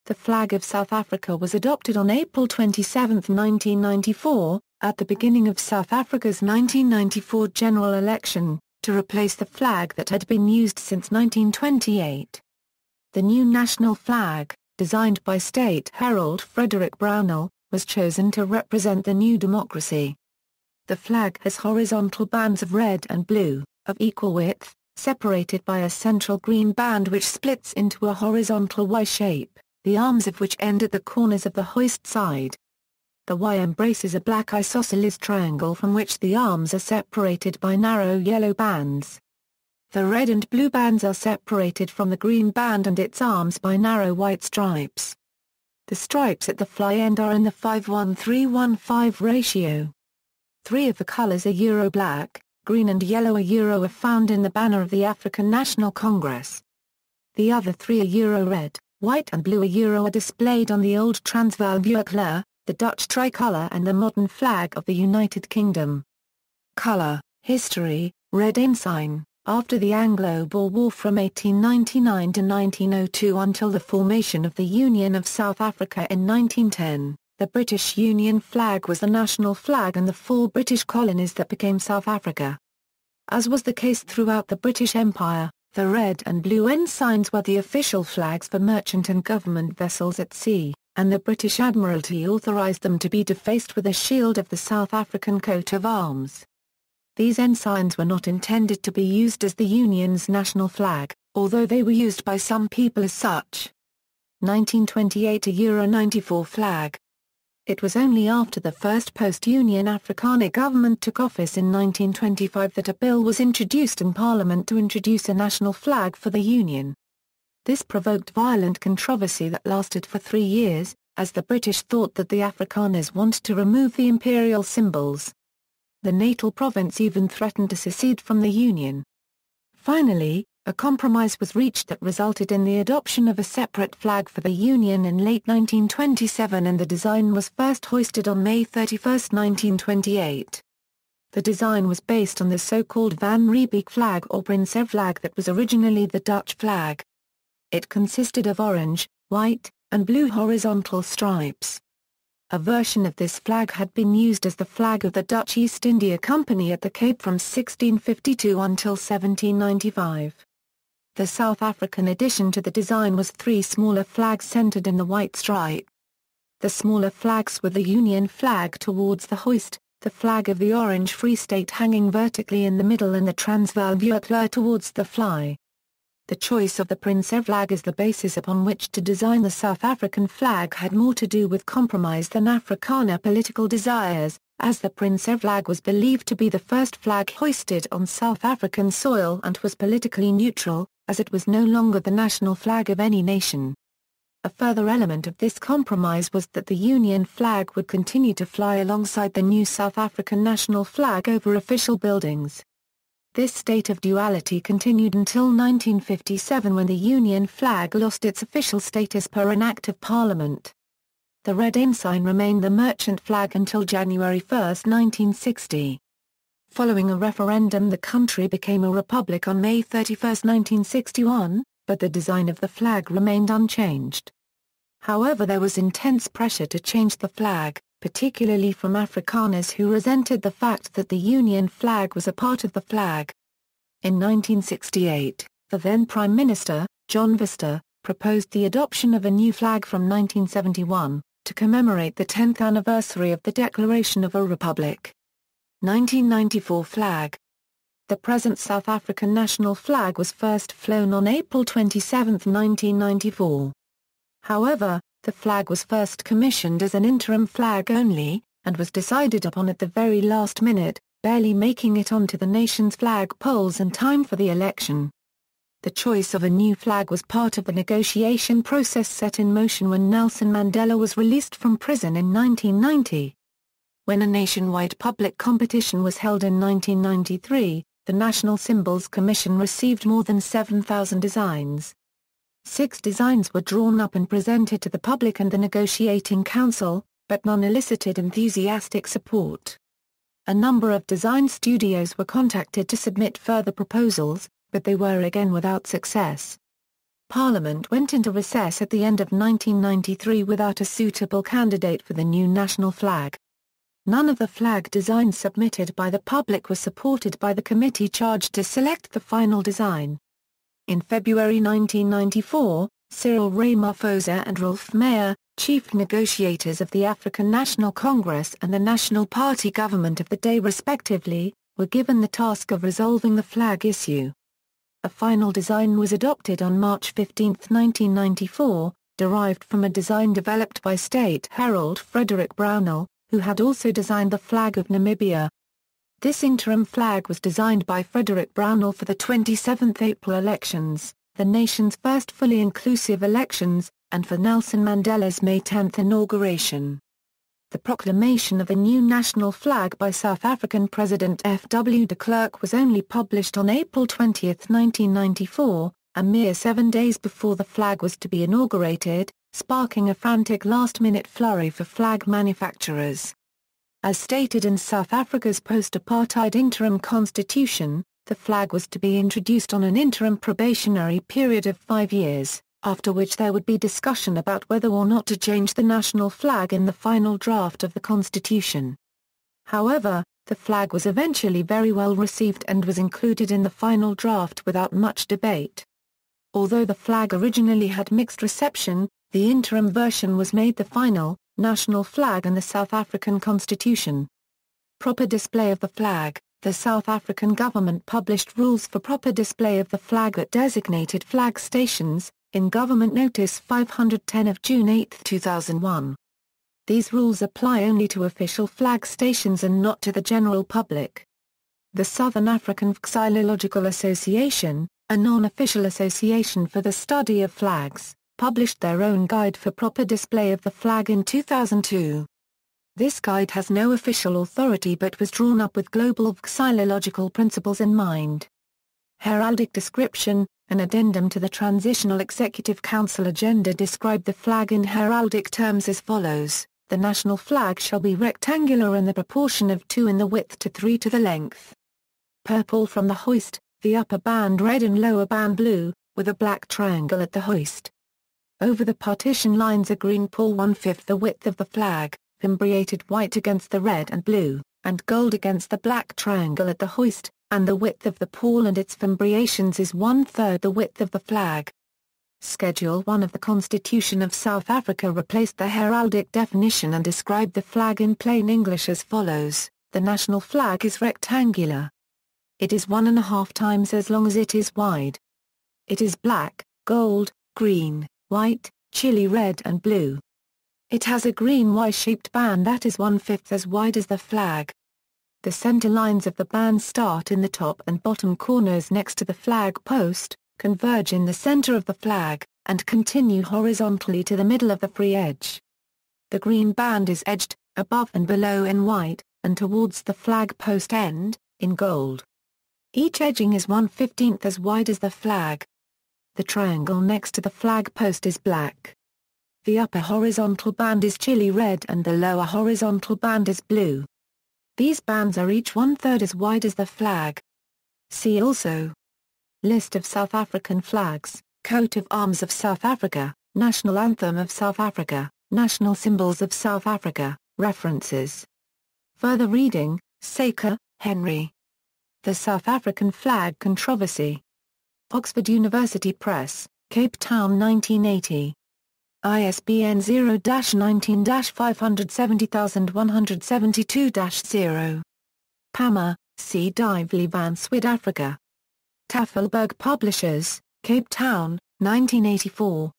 The flag of South Africa was adopted on April 27, 1994, at the beginning of South Africa's 1994 general election, to replace the flag that had been used since 1928. The new national flag, designed by State Herald Frederick Brownell, was chosen to represent the new democracy. The flag has horizontal bands of red and blue, of equal width, separated by a central green band which splits into a horizontal Y shape, the arms of which end at the corners of the hoist side. The Y embraces a black isosceles triangle from which the arms are separated by narrow yellow bands. The red and blue bands are separated from the green band and its arms by narrow white stripes. The stripes at the fly end are in the 5:1-3:1-5 ratio. Three of the colors are Euro-black, green and yellow are found in the banner of the African National Congress. The other three are Euro-red, white and blue are displayed on the old Transvaal Vierkleur, the Dutch tricolour and the modern flag of the United Kingdom. Colour, history, red ensign. After the Anglo-Boer War from 1899 to 1902 until the formation of the Union of South Africa in 1910, the British Union flag was the national flag in the 4 British colonies that became South Africa. As was the case throughout the British Empire, the red and blue ensigns were the official flags for merchant and government vessels at sea, and the British Admiralty authorised them to be defaced with a shield of the South African coat of arms. These ensigns were not intended to be used as the Union's national flag, although they were used by some people as such. 1928 a Euro 94 flag. It was only after the first post-Union Afrikaner government took office in 1925 that a bill was introduced in Parliament to introduce a national flag for the Union. This provoked violent controversy that lasted for 3 years, as the British thought that the Afrikaners wanted to remove the imperial symbols. The Natal province even threatened to secede from the Union. Finally, a compromise was reached that resulted in the adoption of a separate flag for the Union in late 1927 and the design was first hoisted on May 31, 1928. The design was based on the so-called Van Riebeeck flag or Prinsenflag that was originally the Dutch flag. It consisted of orange, white, and blue horizontal stripes. A version of this flag had been used as the flag of the Dutch East India Company at the Cape from 1652 until 1795. The South African addition to the design was 3 smaller flags centered in the white stripe. The smaller flags were the Union flag towards the hoist, the flag of the Orange Free State hanging vertically in the middle and the Transvaal Vierkleur towards the fly. The choice of the Prinsenflag as the basis upon which to design the South African flag had more to do with compromise than Afrikaner political desires, as the Prinsenflag was believed to be the first flag hoisted on South African soil and was politically neutral, as it was no longer the national flag of any nation. A further element of this compromise was that the Union flag would continue to fly alongside the new South African national flag over official buildings. This state of duality continued until 1957 when the Union flag lost its official status per an Act of Parliament. The red ensign remained the merchant flag until January 1, 1960. Following a referendum the country became a republic on May 31, 1961, but the design of the flag remained unchanged. However, there was intense pressure to change the flag, particularly from Afrikaners who resented the fact that the Union flag was a part of the flag. In 1968, the then Prime Minister, John Vorster, proposed the adoption of a new flag from 1971, to commemorate the 10th anniversary of the declaration of a republic. 1994 flag. The present South African national flag was first flown on April 27, 1994. However, the flag was first commissioned as an interim flag only, and was decided upon at the very last minute, barely making it onto the nation's flag poles in time for the election. The choice of a new flag was part of the negotiation process set in motion when Nelson Mandela was released from prison in 1990. When a nationwide public competition was held in 1993, the National Symbols Commission received more than 7,000 designs. 6 designs were drawn up and presented to the public and the negotiating council, but none elicited enthusiastic support. A number of design studios were contacted to submit further proposals, but they were again without success. Parliament went into recess at the end of 1993 without a suitable candidate for the new national flag. None of the flag designs submitted by the public were supported by the committee charged to select the final design. In February 1994, Cyril Ramaphosa and Rolf Mayer, chief negotiators of the African National Congress and the National Party government of the day respectively, were given the task of resolving the flag issue. A final design was adopted on March 15, 1994, derived from a design developed by State Herald Frederick Brownell, who had also designed the flag of Namibia. This interim flag was designed by Frederick Brownell for the 27th April elections, the nation's first fully inclusive elections, and for Nelson Mandela's May 10 inauguration. The proclamation of a new national flag by South African President F.W. de Klerk was only published on April 20, 1994, a mere 7 days before the flag was to be inaugurated, sparking a frantic last-minute flurry for flag manufacturers. As stated in South Africa's post-apartheid interim constitution, the flag was to be introduced on an interim probationary period of 5 years, after which there would be discussion about whether or not to change the national flag in the final draft of the constitution. However, the flag was eventually very well received and was included in the final draft without much debate. Although the flag originally had mixed reception, the interim version was made the final, national flag in the South African Constitution. Proper display of the flag. The South African government published rules for proper display of the flag at designated flag stations, in Government Notice 510 of June 8, 2001. These rules apply only to official flag stations and not to the general public. The Southern African Vexillological Association, a non-official association for the study of flags, published their own guide for proper display of the flag in 2002. This guide has no official authority but was drawn up with global vexillological principles in mind. Heraldic Description, an addendum to the Transitional Executive Council agenda, described the flag in heraldic terms as follows: the national flag shall be rectangular in the proportion of 2 in the width to 3 to the length. Purple from the hoist, the upper band red and lower band blue, with a black triangle at the hoist. Over the partition lines a green pall 1/5 the width of the flag, fimbriated white against the red and blue, and gold against the black triangle at the hoist, and the width of the pall and its fimbriations is 1/3 the width of the flag. Schedule 1 of the Constitution of South Africa replaced the heraldic definition and described the flag in plain English as follows: the national flag is rectangular. It is 1.5 times as long as it is wide. It is black, gold, green, white, chili red and blue. It has a green Y-shaped band that is 1/5 as wide as the flag. The center lines of the band start in the top and bottom corners next to the flag post, converge in the center of the flag, and continue horizontally to the middle of the free edge. The green band is edged, above and below in white, and towards the flag post end, in gold. Each edging is 1/15 as wide as the flag. The triangle next to the flag post is black. The upper horizontal band is chili red and the lower horizontal band is blue. These bands are each 1/3 as wide as the flag. See also: List of South African flags, Coat of Arms of South Africa, National Anthem of South Africa, National Symbols of South Africa. References. Further reading: Saker, Henry. The South African Flag Controversy. Oxford University Press, Cape Town 1980. ISBN 0-19-570172-0. Pammer, C. Dively van Swid Africa. Tafelberg Publishers, Cape Town, 1984.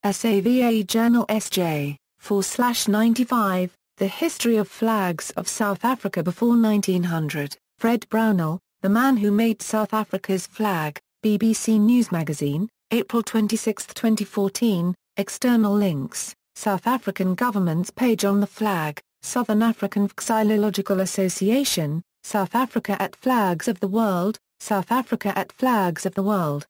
SAVA Journal SJ, 4/95, The History of Flags of South Africa Before 1900, Fred Brownell, The Man Who Made South Africa's Flag, BBC News Magazine, April 26, 2014. External links: South African government's page on the flag, Southern African Vexillological Association, South Africa at Flags of the World, South Africa at Flags of the World.